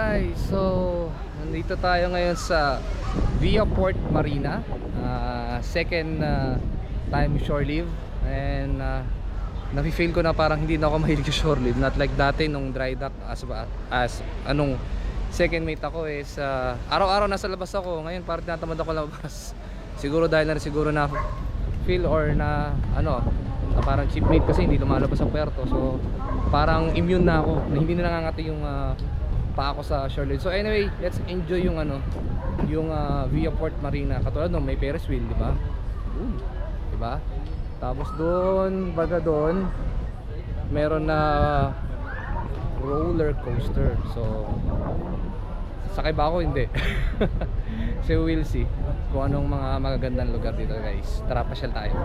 guys, so nandito tayo ngayon sa Viaport Marina, second time shore leave. And nafe-feel ko na parang hindi na ako mahilig sa shore leave. Not like dati nung dry dock as anong second mate ako is araw-araw nasa labas ako. Ngayon parang tinatamad ako labas. Siguro dahil na siguro na feel or na parang shipmate kasi hindi lumalabas ang puerto. So parang immune na ako na hindi na nangangati yung pa ako sa shore leave. So anyway, let's enjoy yung yung Viaport Marina. Katulad no, may Ferris wheel, di ba? Di ba? Tapos doon, baga doon, meron na roller coaster. So sakay ba ako? Hindi. So we'll see kung anong mga magagandang lugar dito, guys. Tara, pasyal tayo.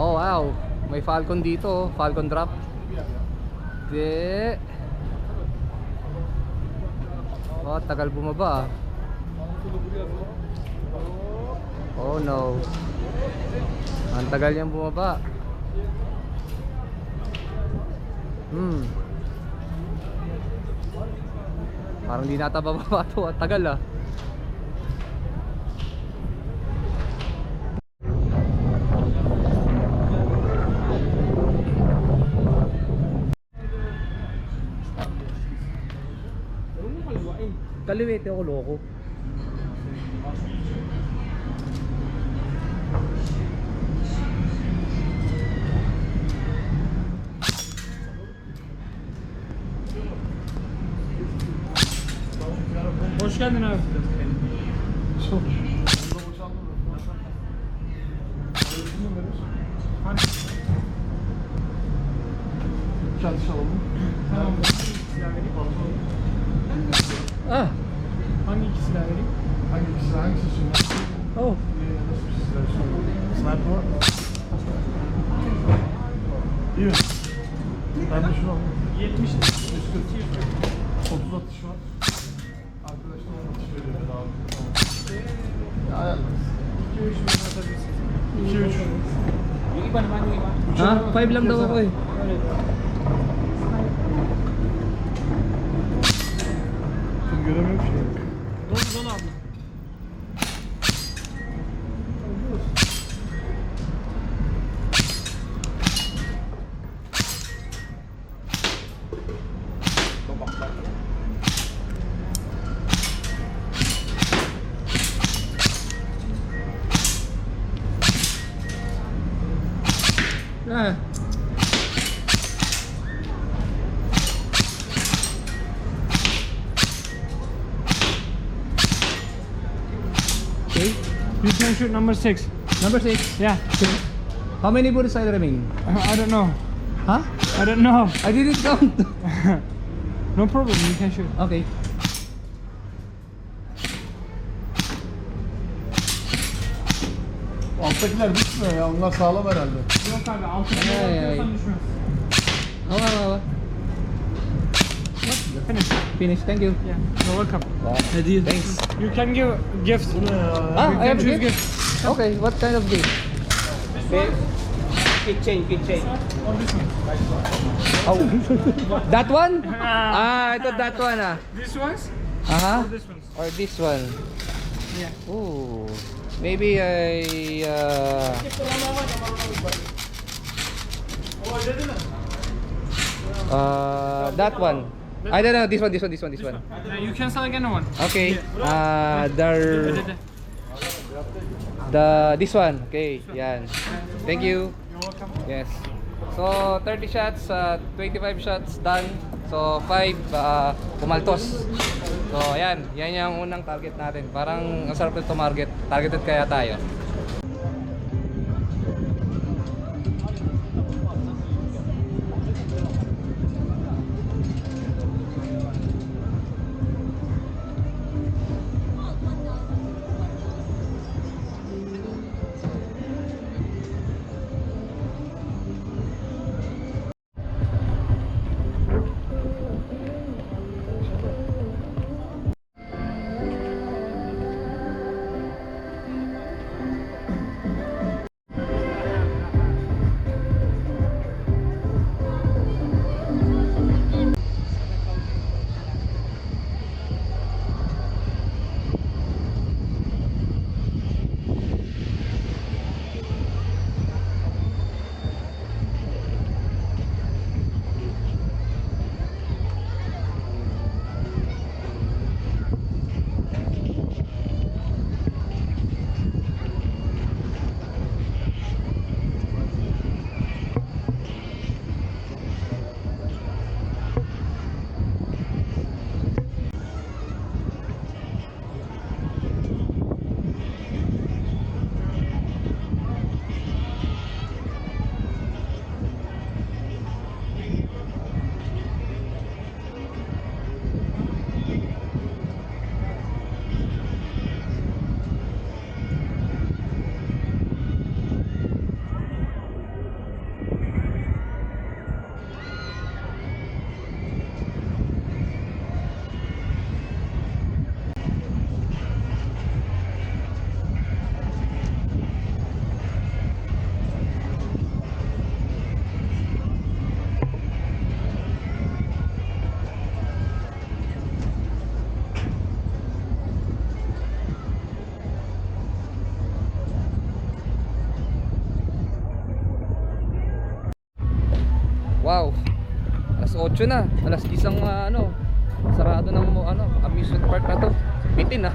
Oh wow, may Falcon dito, Falcon drop. Di. Oh, tagal bumaba. Oh no. Ang tagal niyang bumaba. Parang di nata bababa to, ang tagal ah. Kaliwete ako, loko. Hoş geldin abi. Çatış alalım. Tamam. Silah vereyim. Ah! Hangi iki silah vereyim? Hangisi sünnet? Oh! Nasıl bir silah sünnet? Sniper var mı? İyi mi? Ben de şunu alayım. 70. 140. 30 atış var. Arkadaşlar 10 atış veriyor bedava. Ya ayarlarız. 2-3 bin atabilirsiniz. 2-3. Yung iba naman, yung iba. Ha? 5 lang daw ako eh. Öyle. Seni göremiyorum ki. Dolu abi. Ah! Okay. You can shoot number 6. Number 6. Yeah. How many bullets still remain? I don't know. Huh? I don't know. I didn't count. No problem, you can shoot. Okay. Alttakiler düşmüyor ya. Onlar sağlam herhalde. Yok abi, altı Ay, ay. atıyorsan düşmez. Oh. Finish. Finish. Thank you. Yeah, you're welcome. Hediye. Thanks. You can give gifts. Bu ne ya? Ah, You I can have a choose gift. gift. Okay, what kind of gift? Kitchen. Or this one. Oh, that one? I thought that one ah. This one's? Uh-huh. Or this one's? Or this one? Yeah. Ooh, maybe I that one. I don't know. This one. Yeah, you can select anyone. Okay. This one. Okay. Yan. Thank you. You're welcome. Yes. So 30 shots, 25 shots done. So 5 pumaltos. So ayan, yan yung unang target natin. Parang ang sarap nito targeted kaya tayo. Wow. Alas 8 na. Alas 10 ang sarado ng amusement park na to. Bitin ah.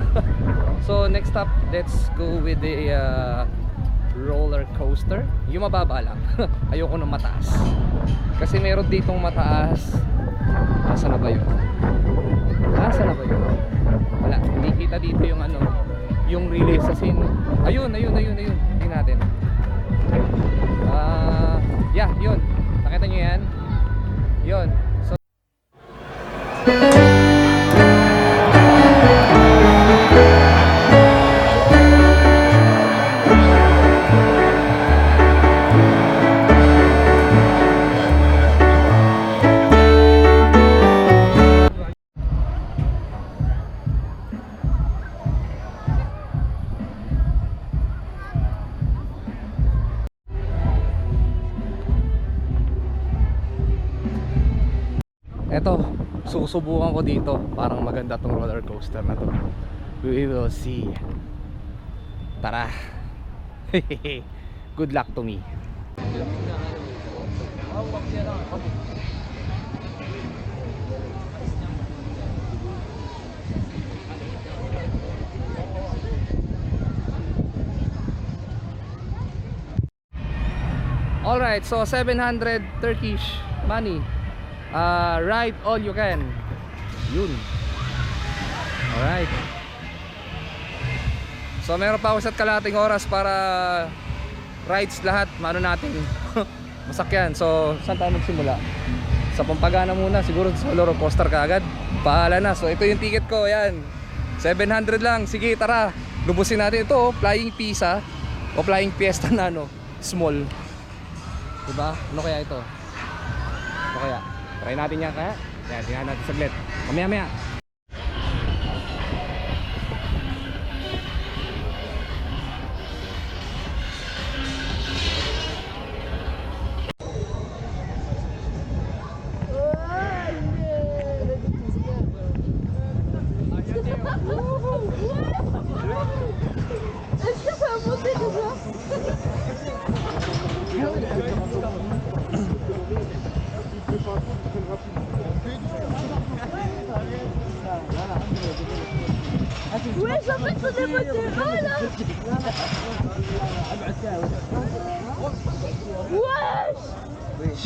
So next stop, let's go with the roller coaster. Yung mababa lang. Ayoko ng mataas. Kasi meron ditong mataas. Nasaan na ba yun? Nasaan na ba yun? Wala, hindi kita dito yung yung relay sa scene. Ayun. Tingnan natin. Yeah, yun. Nakita nyo yan? Yun. So eto, susubukan ko dito. Parang maganda tong roller coaster na to. We will see. Tara. Good luck to me. Alright, so 700 Turkish money. Ride all you can. Yun. Alright. So meron pa ako sa kalating oras para rides lahat. Mano natin masakyan. So saan tayo magsimula? Sa Pampagana muna. Siguro sa roller coaster kaagad. Pahala na. So ito yung ticket ko. Yan, 700 lang. Sige tara, lubusin natin ito. Flying Pisa o Flying Fiesta na small. Diba? Ano kaya ito? Ano kaya? Try natin yan kaya? Yan, tingnan natin saglit. Mamaya. Est-ce que ça a monté déjà? Ouais, j'ai fait tout démonter. Oh là! Wesh!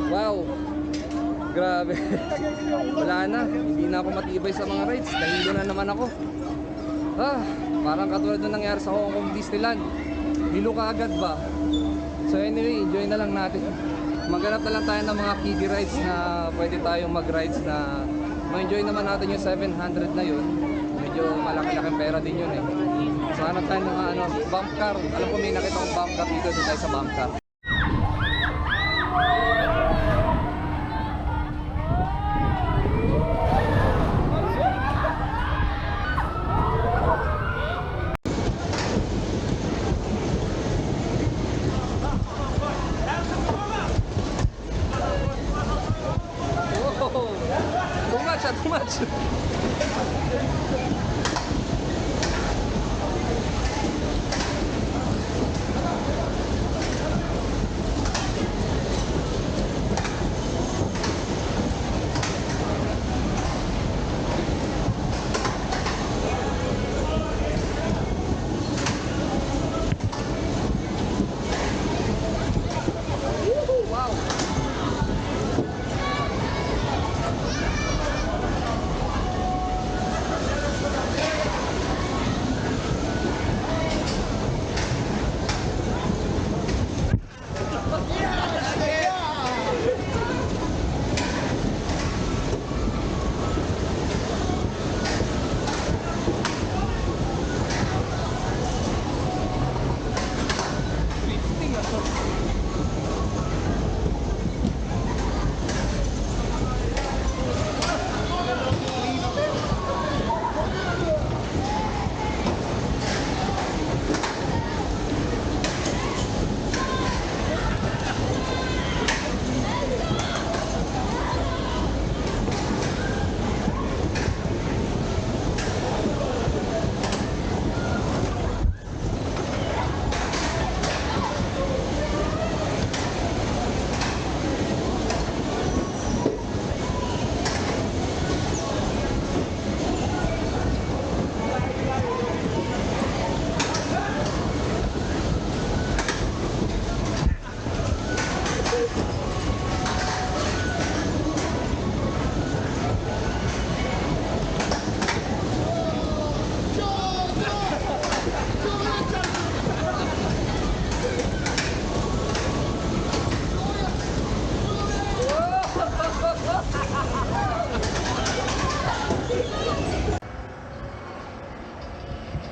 Wow, grabe. Wala na, hindi na ako matibay sa mga rides. Nahilo na naman ako. Parang katulad na nangyari sa Hong Kong Disneyland. Hilo ka agad ba? So anyway, enjoy na lang natin. Maghanap na lang tayo ng mga kiddie rides na pwede tayong mag-rides na ma-enjoy naman natin yung 700 na yun. Medyo malaki-laking pera din yun eh. So hanap tayo ng bump car. Alam ko may nakita kong bump car dito, doon tayo sa bump car. Too much.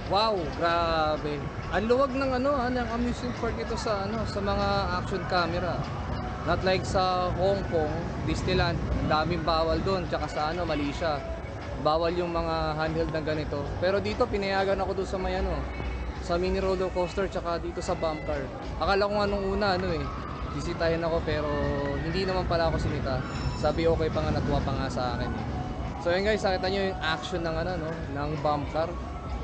Wow, grabe. Ang luwag ng ng amusement park ito sa sa mga action camera. Not like sa Hong Kong, Disneyland, ang daming bawal doon, tsaka sa Malaysia. Bawal yung mga handheld na ganito. Pero dito pinayagan ako doon sa may sa mini roller coaster tsaka dito sa bump car. Akala ko nga nung una bisitahin ako pero hindi naman pala ako sinita. Sabi okay pa nga, natuwa pa nga sa akin eh. So yun guys, nakita nyo yung action ng ng bump car.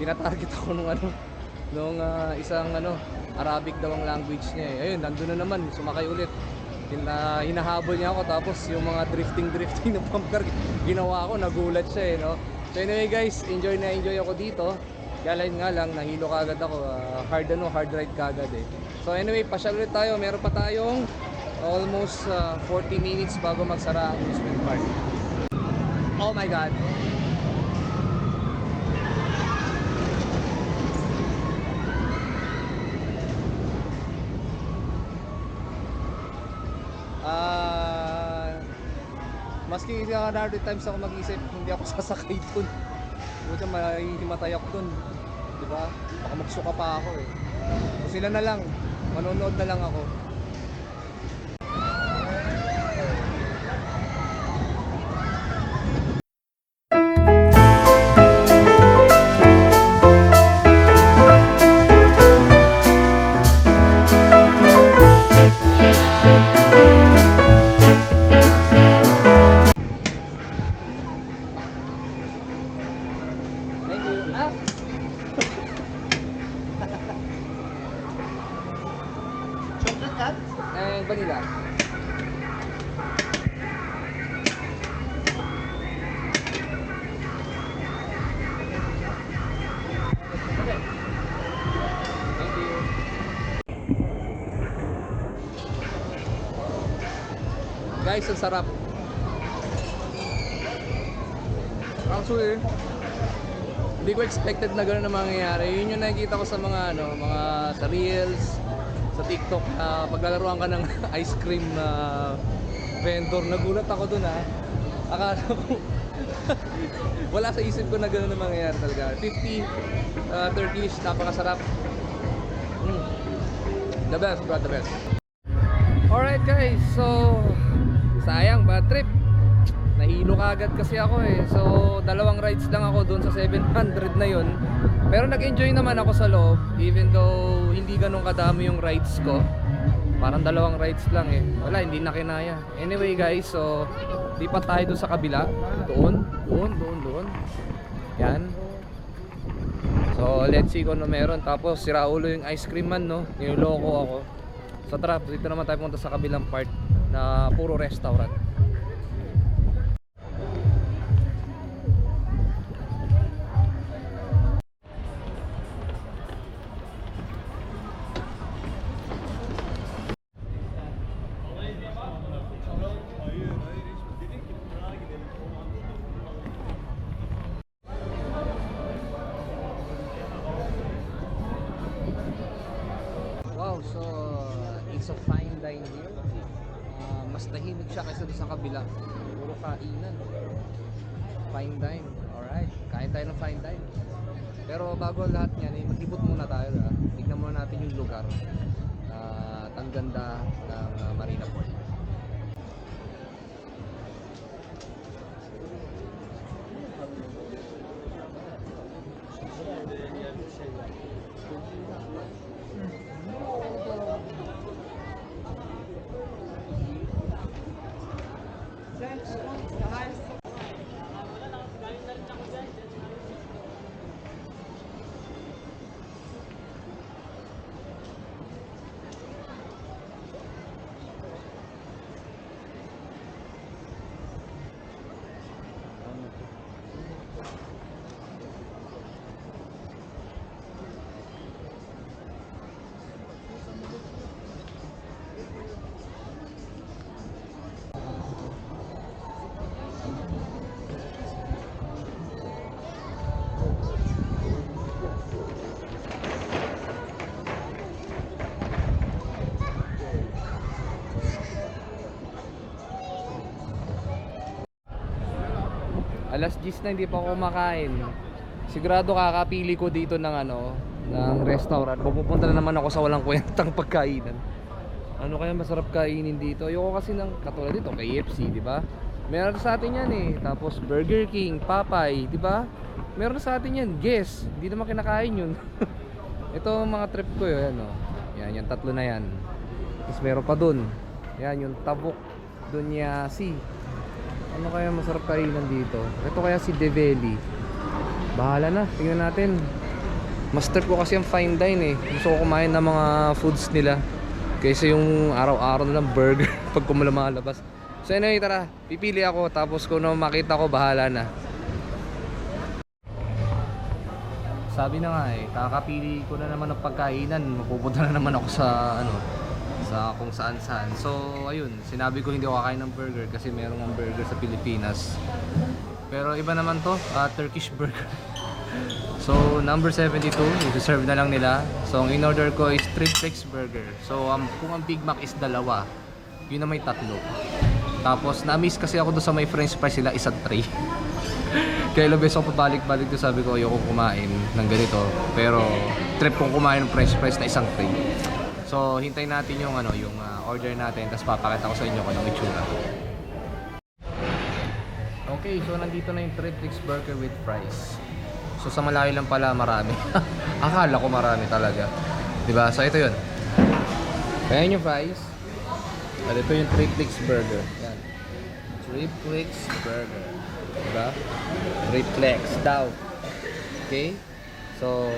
Tinatarget ako nung isang Arabic daw ang language niya eh. Ayun, nandun na naman, sumakay ulit. Hinahabol niya ako, tapos yung mga drifting ng bump car ginawa ko, nagulat siya eh, no? So anyway guys, enjoy ako dito. Kaya nga lang, nahilo kagad ako. Hard ride kagad eh. So anyway, pasyal ulit tayo. Meron pa tayong almost 40 minutes bago magsara ang amusement park. Oh my god. Maski another times ako mag-isip, hindi ako sasakay dun. Buti mahihimatay ako dun, di ba? Baka magsuka pa ako eh. So sila na lang, manonood na lang ako. Thank you. Chocolate cat? And vanilla. Thank you. Guys, ang sarap. Actually, hindi ko expected na gano'n na mangyayari. Yun yung nakikita ko sa mga mga sa reels, sa TikTok, paglalaruan ka ng ice cream na vendor. Nagulat ako dun Akala ko wala sa isip ko na gano'n na mangyayari talaga. 50 Turkish, napakasarap. The best, bro, the best. Alright guys, so sayang, bad trip. Nahilo kagad kasi ako eh. So dalawang rides lang ako doon sa 700 na yun. Pero nag-enjoy naman ako sa loob, even though hindi ganun kadami yung rides ko. Parang dalawang rides lang eh. Wala, hindi na kinaya. Anyway guys, so lipat tayo doon sa kabila. Doon. Yan. So let's see kung ano meron. Tapos sira ulo yung ice cream man, no? Niloloko ako. So tara, dito naman tayo punta sa kabilang part na puro restaurant. Wow, so it's a fine dine here. Mas tahimik siya kaysa doon sa kabila. Puro kainan. Fine dine. Alright, kain tayo ng fine dine. Pero bago lahat yan, maglibot muna tayo. Tignan muna natin yung lugar. At ang ganda ng Marina Port. Alas 10 na, hindi pa ako kumakain. sigurado kakapili ko dito ng ano, ng restaurant. Pupunta na naman ako sa walang kwentang pagkainan. Ano kaya masarap kainin dito? Ayoko kasi ng katulad dito, KFC, di ba? Meron sa atin yan eh. Tapos Burger King, Popeye, di ba? Meron sa atin yan. Guess, hindi naman kinakain yun. Ito mga trip ko yun, oh. Yan, yung tatlo na yan. Tapos meron pa dun. Yan, yung Tabuk Dunyasi. Ano kaya masarap kainan dito? Ito kaya si Develi. Bahala na, tingnan natin. Mas trip ko kasi yung fine dine eh. Gusto ko kumain ng mga foods nila kaysa yung araw-araw na lang burger pag lumalabas. So anyway, tara, pipili ako. Tapos kung ano makita ko, bahala na. Sabi na nga eh, kakapili ko na naman ng pagkainan. Mapupunta na naman ako sa ano, sa kung saan-saan. So ayun, sinabi ko hindi ako kakain ng burger kasi merong ang burger sa Pilipinas. Pero iba naman to, Turkish burger. So number 72, i-serve na lang nila. So ang in-order ko is triplex burger. So kung ang Big Mac is dalawa, yun na may tatlo. Tapos na-miss kasi ako doon sa may french fries sila, isang tray. Kaya ilang beses ako pabalik-balik doon, sabi ko ayoko kumain ng ganito. Pero trip kong kumain ng french fries na isang tray. So hintayin natin yung ano, yung order natin, tapos papakita ko sa inyo kung anong itsura. Okay, so nandito na yung triplex burger with fries. So sa malayo lang pala marami. Akala ko marami talaga. 'Di ba? So ito 'yun. Ayan yung fries. At ito yung triplex burger. Yan. Triplex burger. 'Di ba? Triplex daw. Okay? So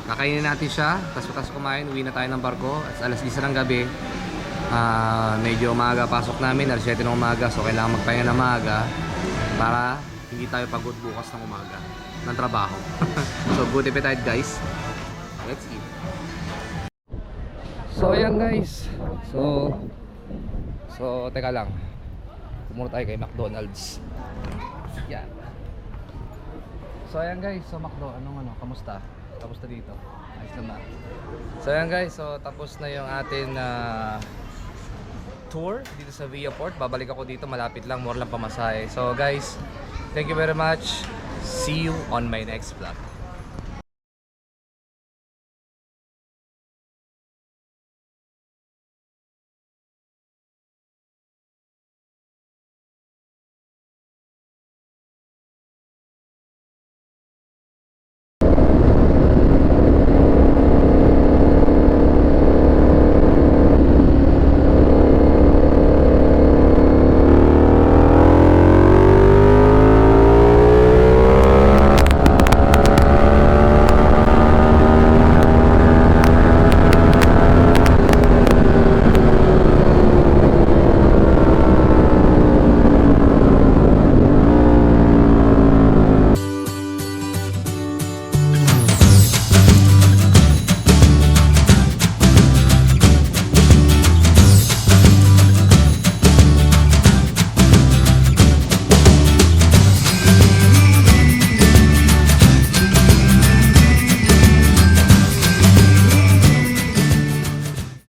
kakainin natin siya, tapos kumain, uwi na tayo ng barko. At alas 10 ng gabi, medyo maaga pasok namin, alas 7 ng umaga. So kailangan magpahinga ng maaga para hindi tayo pagod bukas ng umaga ng trabaho. So good appetite guys. Let's eat. So ayan guys. So teka lang. Pumunta tayo kay McDonald's. Yan. So ayan guys, so McDo, kamusta? Kamusta dito? Ayos naman. So ayan guys, so tapos na yung atin tour dito sa Viaport. Babalik ako dito, malapit lang, more lang pamasahe. So guys, thank you very much. See you on my next vlog.